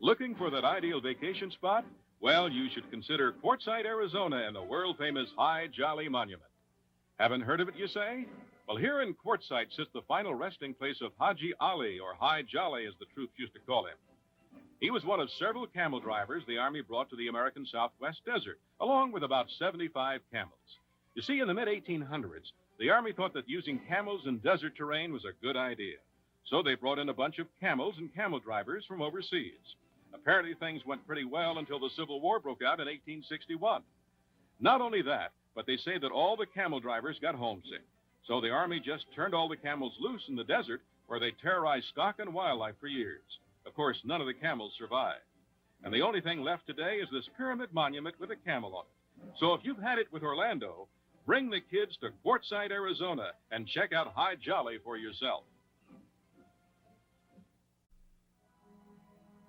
Looking for that ideal vacation spot? Well, you should consider Quartzsite, Arizona and the world-famous High Jolly Monument. Haven't heard of it, you say? Well, here in Quartzsite sits the final resting place of Haji Ali, or High Jolly, as the troops used to call him. He was one of several camel drivers the Army brought to the American Southwest Desert, along with about 75 camels. You see, in the mid-1800s, the Army thought that using camels in desert terrain was a good idea. So they brought in a bunch of camels and camel drivers from overseas. Apparently, things went pretty well until the Civil War broke out in 1861. Not only that, but they say that all the camel drivers got homesick. So the Army just turned all the camels loose in the desert, where they terrorized stock and wildlife for years. Of course, none of the camels survived. And the only thing left today is this pyramid monument with a camel on it. So if you've had it with Orlando, bring the kids to Quartzsite, Arizona, and check out High Jolly for yourself.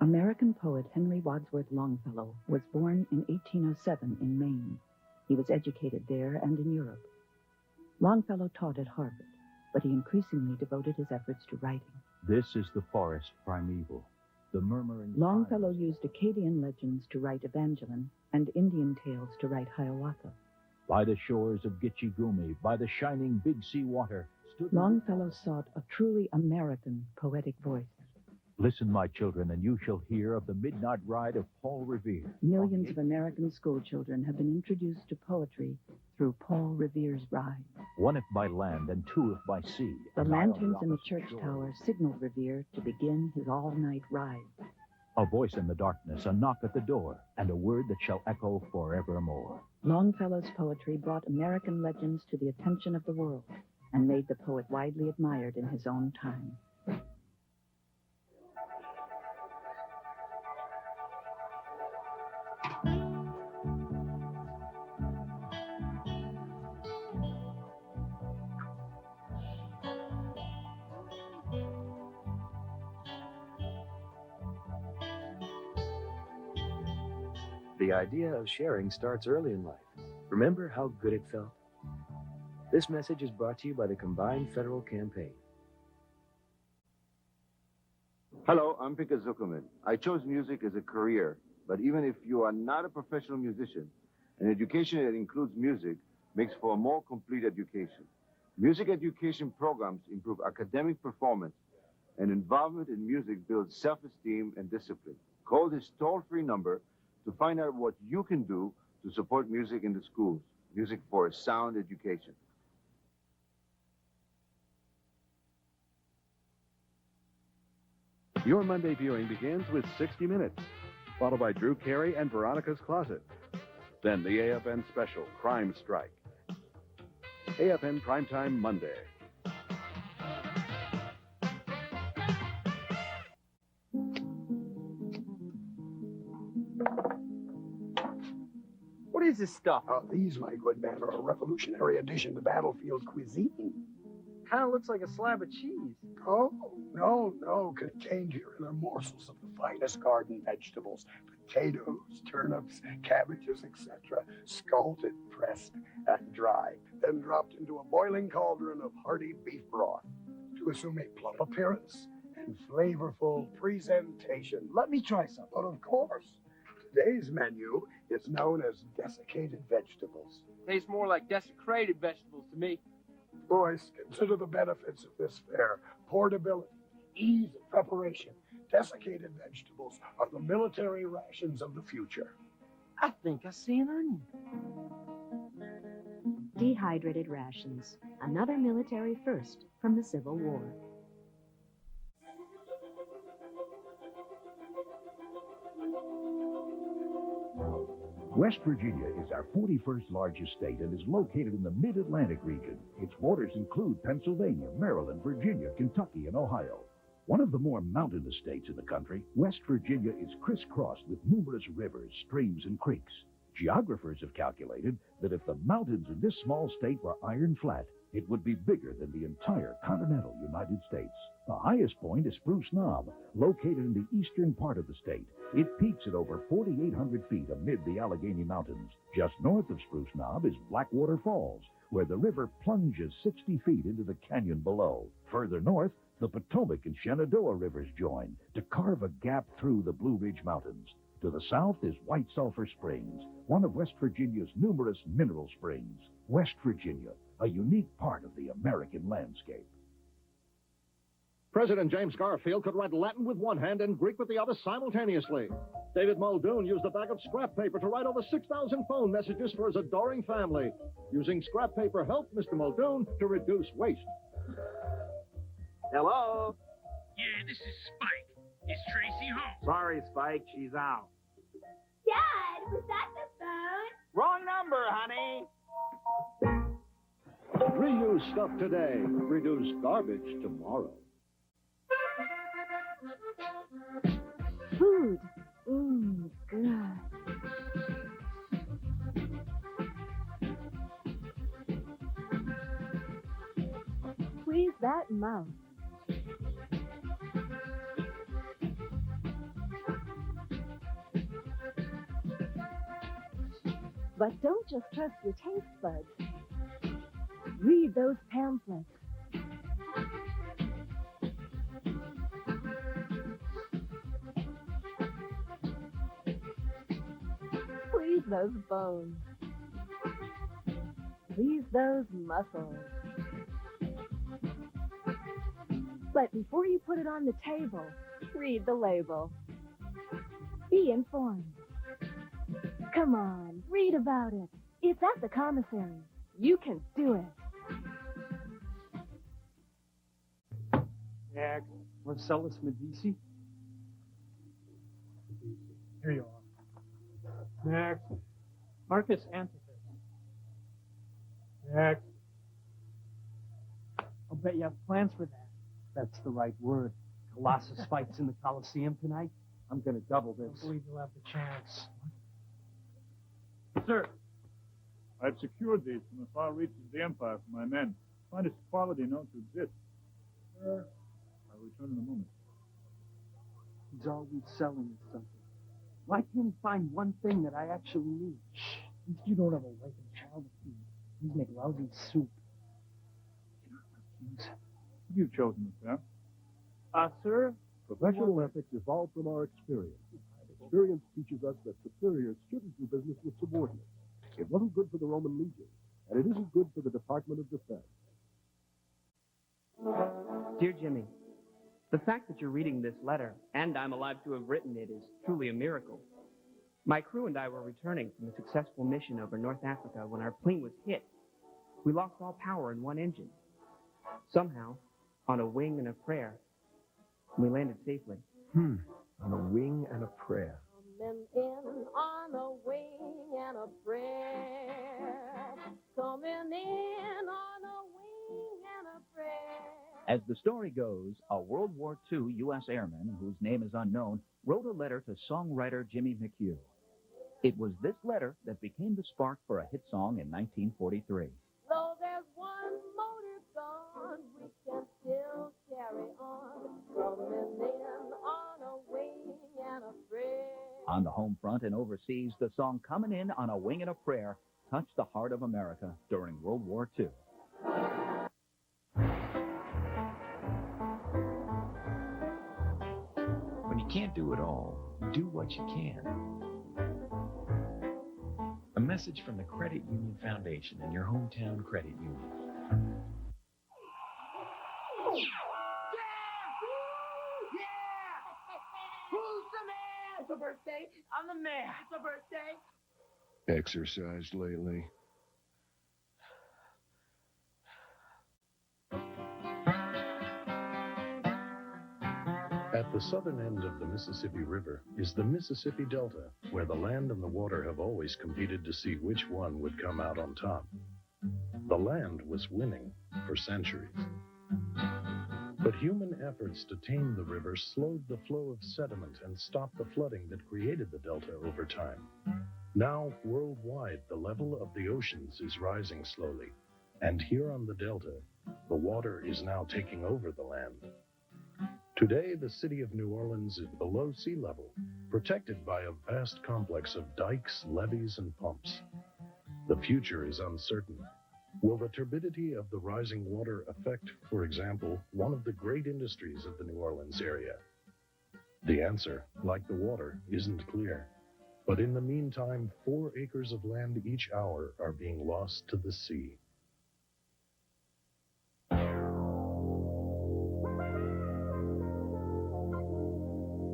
American poet Henry Wadsworth Longfellow was born in 1807 in Maine. He was educated there and in Europe. Longfellow taught at Harvard, but he increasingly devoted his efforts to writing. This is the forest primeval, the murmuring... Longfellow used Acadian legends to write Evangeline and Indian tales to write Hiawatha. By the shores of Gitche Gumee, by the shining Big Sea water, stood... Longfellow sought a truly American poetic voice. Listen, my children, and you shall hear of the midnight ride of Paul Revere. Millions of American schoolchildren have been introduced to poetry through Paul Revere's ride. One if by land and two if by sea. The lanterns in the church tower signaled Revere to begin his all-night ride. A voice in the darkness, a knock at the door, and a word that shall echo forevermore. Longfellow's poetry brought American legends to the attention of the world and made the poet widely admired in his own time. The idea of sharing starts early in life. Remember how good it felt? This message is brought to you by the Combined Federal Campaign. Hello, I'm Pinka Zuckerman. I chose music as a career, but even if you are not a professional musician, an education that includes music makes for a more complete education. Music education programs improve academic performance, and involvement in music builds self-esteem and discipline. Call this toll-free number to find out what you can do to support music in the schools. Music for a sound education. Your Monday viewing begins with 60 Minutes, followed by Drew Carey and Veronica's Closet. Then the AFN special, Crime Strike. AFN Primetime Monday. What is this stuff? These, my good man, are a revolutionary addition to battlefield cuisine. Kind of looks like a slab of cheese. Oh, no. Contained herein are morsels of the finest garden vegetables. Potatoes, turnips, cabbages, etc. Scalded, pressed, and dried. Then dropped into a boiling cauldron of hearty beef broth to assume a plump appearance and flavorful presentation. Let me try some. But of course, today's menu is known as desiccated vegetables. Tastes more like desecrated vegetables to me. Boys, consider the benefits of this fare. Portability, ease of preparation. Desiccated vegetables are the military rations of the future. I think I see an onion. Dehydrated rations, another military first from the Civil War. West Virginia is our 41st largest state and is located in the mid-Atlantic region. Its borders include Pennsylvania, Maryland, Virginia, Kentucky, and Ohio. One of the more mountainous states in the country, West Virginia is crisscrossed with numerous rivers, streams, and creeks. Geographers have calculated that if the mountains in this small state were iron flat, it would be bigger than the entire continental United States. The highest point is Spruce Knob, located in the eastern part of the state. It peaks at over 4,800 feet amid the Allegheny Mountains. Just north of Spruce Knob is Blackwater Falls, where the river plunges 60 feet into the canyon below. Further north, The Potomac and Shenandoah rivers join to carve a gap through the Blue Ridge Mountains. To the south is White Sulphur Springs, one of West Virginia's numerous mineral springs. West Virginia, a unique part of the American landscape. President James Garfield could write Latin with one hand and Greek with the other simultaneously. David Muldoon used a bag of scrap paper to write over 6,000 phone messages for his adoring family. Using scrap paper helped Mr. Muldoon to reduce waste. Hello? Yeah, this is Spike. Is Tracy home? Sorry, Spike, she's out. Dad, was that the phone? Wrong number, honey. Reuse stuff today. Reduce garbage tomorrow. Food. Good. Squeeze that mouth. But don't just trust your taste buds. Read those pamphlets. Squeeze those bones. Squeeze those muscles. But before you put it on the table, read the label. Be informed. Come on, read about it. It's at the commissary. You can do it. Yeah, want to sell this Medici? Here you are. Next. Marcus Antiochus. Next. I'll bet you have plans for that. That's the right word. Colossus fights in the Coliseum tonight. I'm going to double this. I believe you'll have the chance. Sir, I've secured these from the far reaches of the Empire for my men. Finest quality known to exist. Sir, I'll return in a moment. He's always selling us something. Why can't he find one thing that I actually need? Shh. At least you don't have a wife and child to feed. These make lousy soup. What have you chosen, sir? Sir? Professional ethics evolve from our experience. Experience teaches us that superiors shouldn't do business with subordinates. It wasn't good for the Roman legion, and it isn't good for the Department of Defense. Dear Jimmy, the fact that you're reading this letter, and I'm alive to have written it, is truly a miracle. My crew and I were returning from a successful mission over North Africa when our plane was hit. We lost all power in one engine. Somehow, on a wing and a prayer, we landed safely. On a wing and a prayer. Coming in on a wing and a prayer. Coming in on a wing and a prayer. As the story goes, a World War II U.S. airman, whose name is unknown, wrote a letter to songwriter Jimmy McHugh. It was this letter that became the spark for a hit song in 1943. Though there's one motor gone, we can still carry on. Coming in on a wing and a prayer. On the home front and overseas, the song Coming In on a Wing and a Prayer touched the heart of America during World War II. When you can't do it all, do what you can. A message from the Credit Union Foundation and your hometown credit union. Who's the man? It's a birthday. I'm the man. It's a birthday. Exercised lately? At the southern end of the Mississippi River is the Mississippi Delta, where the land and the water have always competed to see which one would come out on top. The land was winning for centuries. But human efforts to tame the river slowed the flow of sediment and stopped the flooding that created the delta over time. Now, worldwide, the level of the oceans is rising slowly, and here on the delta, the water is now taking over the land. Today, the city of New Orleans is below sea level, protected by a vast complex of dikes, levees, and pumps. The future is uncertain, Will the turbidity of the rising water affect, for example, one of the great industries of the New Orleans area? The answer, like the water, isn't clear. But in the meantime, 4 acres of land each hour are being lost to the sea.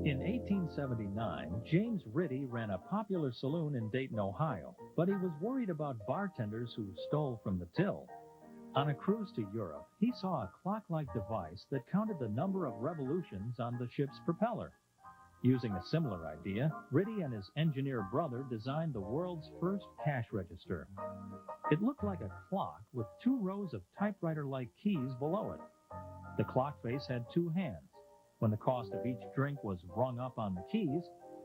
In 1879, James Ritty ran a popular saloon in Dayton, Ohio, but he was worried about bartenders who stole from the till. On a cruise to Europe, he saw a clock-like device that counted the number of revolutions on the ship's propeller. Using a similar idea, Ritty and his engineer brother designed the world's first cash register. It looked like a clock with 2 rows of typewriter-like keys below it. The clock face had 2 hands. When the cost of each drink was rung up on the keys,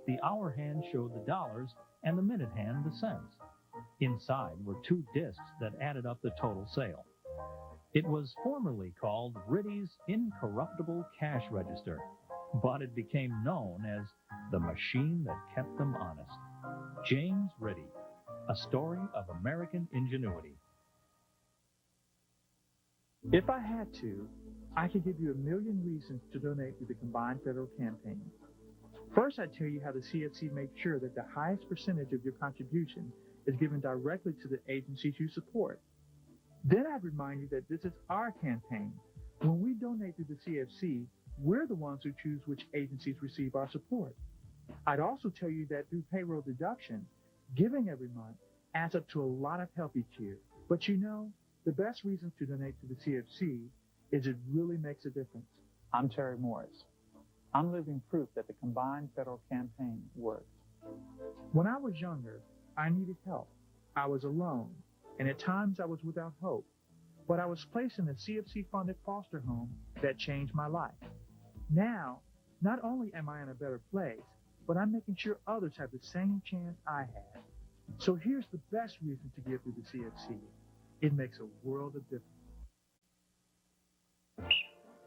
the hour hand showed the dollars and the minute hand the cents. Inside were 2 discs that added up the total sale. It was formerly called Ritty's Incorruptible Cash Register, but it became known as the machine that kept them honest. James Ritty, a story of American ingenuity. If I had to, I could give you a million reasons to donate to the Combined Federal Campaign. First, I'd tell you how the CFC makes sure that the highest percentage of your contribution is given directly to the agencies you support. Then I'd remind you that this is our campaign. When we donate to the CFC, we're the ones who choose which agencies receive our support. I'd also tell you that through payroll deduction, giving every month adds up to a lot of help each year. But you know, the best reason to donate to the CFC is it really makes a difference. I'm Terry Morris. I'm living proof that the Combined Federal Campaign works. When I was younger, I needed help. I was alone, and at times I was without hope. But I was placed in a CFC-funded foster home that changed my life. Now, not only am I in a better place, but I'm making sure others have the same chance I had. So here's the best reason to give to the CFC. It makes a world of difference.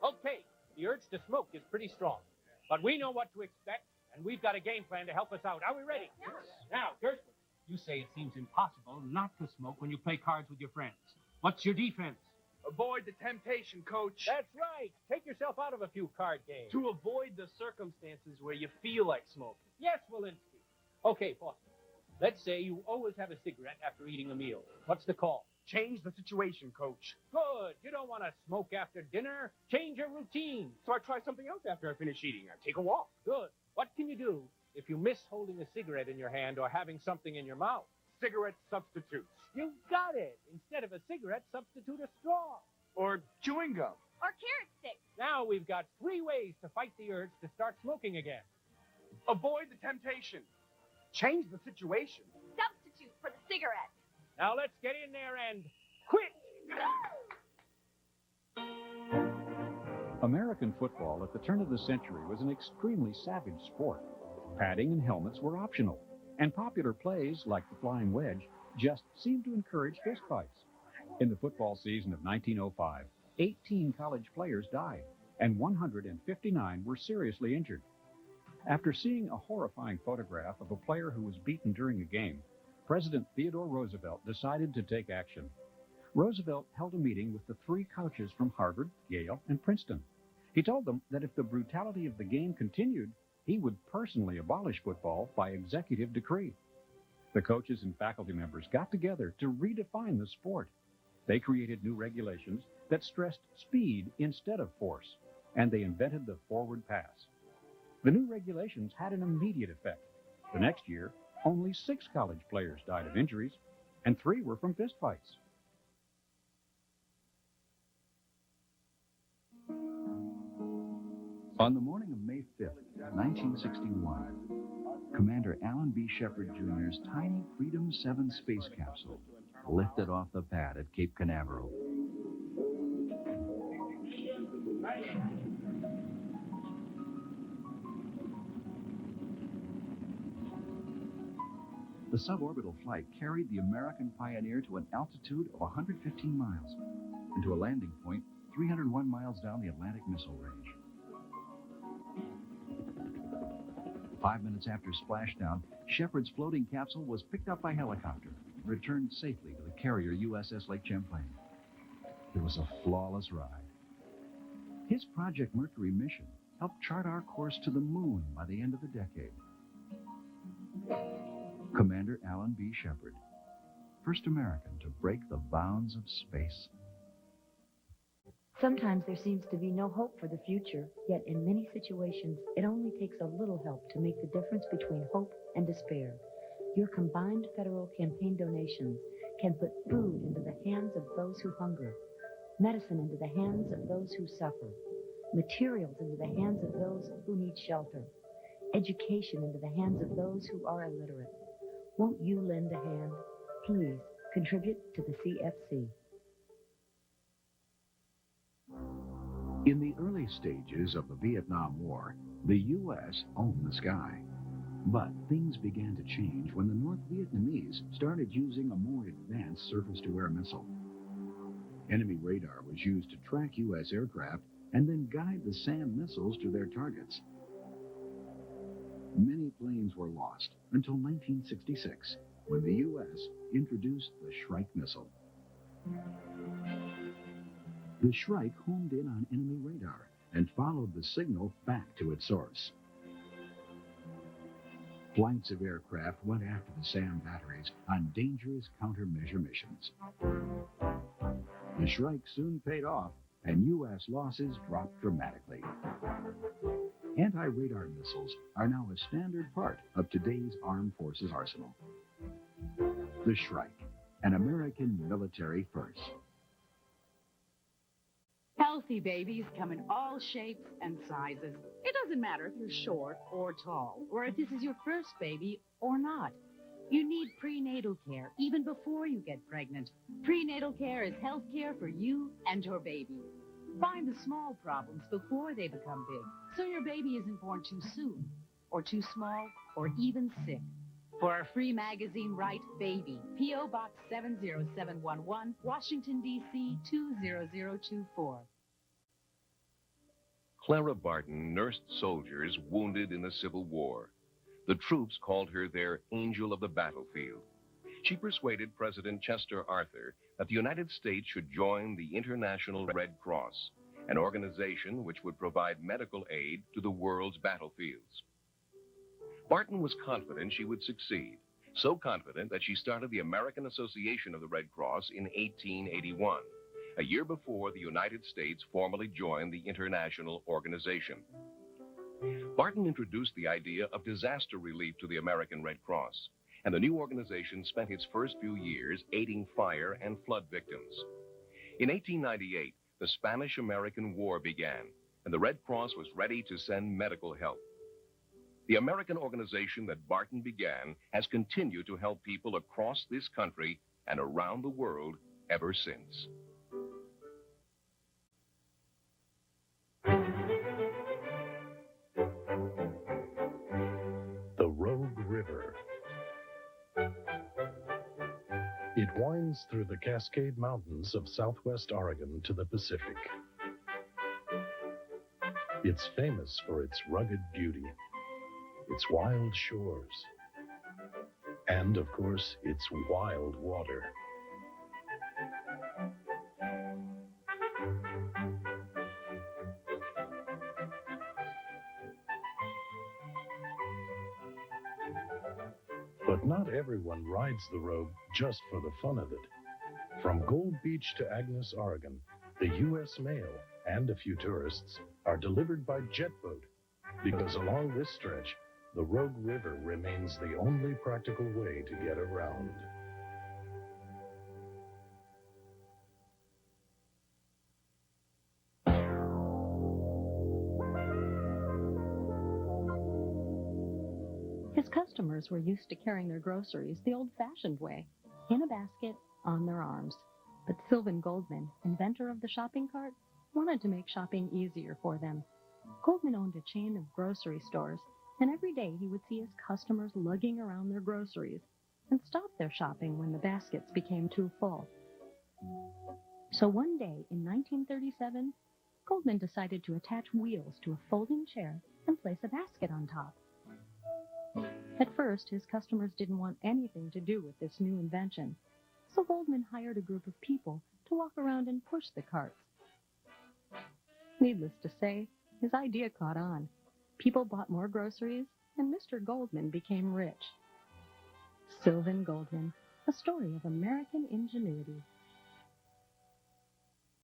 Okay, the urge to smoke is pretty strong, but we know what to expect, and we've got a game plan to help us out. Are we ready? Yes. Now, Gershwin, you say it seems impossible not to smoke when you play cards with your friends. What's your defense? Avoid the temptation, Coach. That's right. Take yourself out of a few card games. To avoid the circumstances where you feel like smoking. Yes, Walensky. Okay, Foster. Let's say you always have a cigarette after eating a meal. What's the call? Change the situation, Coach. Good. You don't want to smoke after dinner. Change your routine. So I try something else after I finish eating. I take a walk. Good. What can you do if you miss holding a cigarette in your hand or having something in your mouth? Cigarette substitutes. You got it. Instead of a cigarette, substitute a straw. Or chewing gum. Or carrot sticks. Now we've got 3 ways to fight the urge to start smoking again. Avoid the temptation. Change the situation. Substitute for the cigarette. Now let's get in there and quit. American football at the turn of the century was an extremely savage sport. Padding and helmets were optional, and popular plays like the flying wedge just seemed to encourage fistfights. In the football season of 1905, 18 college players died, and 159 were seriously injured. After seeing a horrifying photograph of a player who was beaten during a game, President Theodore Roosevelt decided to take action. Roosevelt held a meeting with the 3 coaches from Harvard, Yale, and Princeton. He told them that if the brutality of the game continued, he would personally abolish football by executive decree. The coaches and faculty members got together to redefine the sport. They created new regulations that stressed speed instead of force, and they invented the forward pass. The new regulations had an immediate effect. The next year, only 6 college players died of injuries, and 3 were from fistfights. On the morning of May 5th, 1961, Commander Alan B. Shepard Jr.'s tiny Freedom 7 space capsule lifted off the pad at Cape Canaveral. The suborbital flight carried the American Pioneer to an altitude of 115 miles and to a landing point 301 miles down the Atlantic Missile Range. 5 minutes after splashdown, Shepard's floating capsule was picked up by helicopter returned safely to the carrier USS Lake Champlain. It was a flawless ride. His Project Mercury mission helped chart our course to the moon by the end of the decade. Commander Alan B. Shepard, first American to break the bounds of space. Sometimes there seems to be no hope for the future, yet in many situations, it only takes a little help to make the difference between hope and despair. Your combined federal campaign donations can put food into the hands of those who hunger, medicine into the hands of those who suffer, materials into the hands of those who need shelter, education into the hands of those who are illiterate. Won't you lend a hand? Please contribute to the CFC. In the early stages of the Vietnam War, the U.S. owned the sky. But things began to change when the North Vietnamese started using a more advanced surface-to-air missile. Enemy radar was used to track U.S. aircraft and then guide the SAM missiles to their targets. Many planes were lost until 1966, when the U.S. introduced the Shrike missile. The Shrike homed in on enemy radar and followed the signal back to its source. Flights of aircraft went after the SAM batteries on dangerous countermeasure missions. The Shrike soon paid off, and U.S. losses dropped dramatically. Anti-radar missiles are now a standard part of today's armed forces arsenal. The Shrike, an American military first. Healthy babies come in all shapes and sizes. It doesn't matter if you're short or tall, or if this is your first baby or not. You need prenatal care even before you get pregnant. Prenatal care is health care for you and your baby. Find the small problems before they become big, so your baby isn't born too soon, or too small, or even sick. For our free magazine, write Baby, P.O. Box 70711, Washington, D.C. 20024. Clara Barton nursed soldiers wounded in the Civil War. The troops called her their angel of the battlefield. She persuaded President Chester Arthur that the United States should join the International Red Cross, an organization which would provide medical aid to the world's battlefields. Barton was confident she would succeed, so confident that she started the American Association of the Red Cross in 1881, a year before the United States formally joined the international organization. Barton introduced the idea of disaster relief to the American Red Cross, and the new organization spent its first few years aiding fire and flood victims. In 1898, the Spanish-American War began, and the Red Cross was ready to send medical help. The American organization that Barton began has continued to help people across this country and around the world ever since. The Rogue River. It winds through the Cascade Mountains of southwest Oregon to the Pacific. It's famous for its rugged beauty, its wild shores, and, of course, its wild water. But not everyone rides the Rogue just for the fun of it. From Gold Beach to Agnes, Oregon, the U.S. mail and a few tourists are delivered by jet boat, because along this stretch, the Rogue River remains the only practical way to get around. His customers were used to carrying their groceries the old-fashioned way, in a basket on their arms. But Sylvan Goldman, inventor of the shopping cart, wanted to make shopping easier for them. Goldman owned a chain of grocery stores, and every day he would see his customers lugging around their groceries and stop their shopping when the baskets became too full. So one day in 1937, Goldman decided to attach wheels to a folding chair and place a basket on top. At first, his customers didn't want anything to do with this new invention, so Goldman hired a group of people to walk around and push the carts. Needless to say, his idea caught on. People bought more groceries, and Mr. Goldman became rich. Sylvan Goldman, a story of American ingenuity.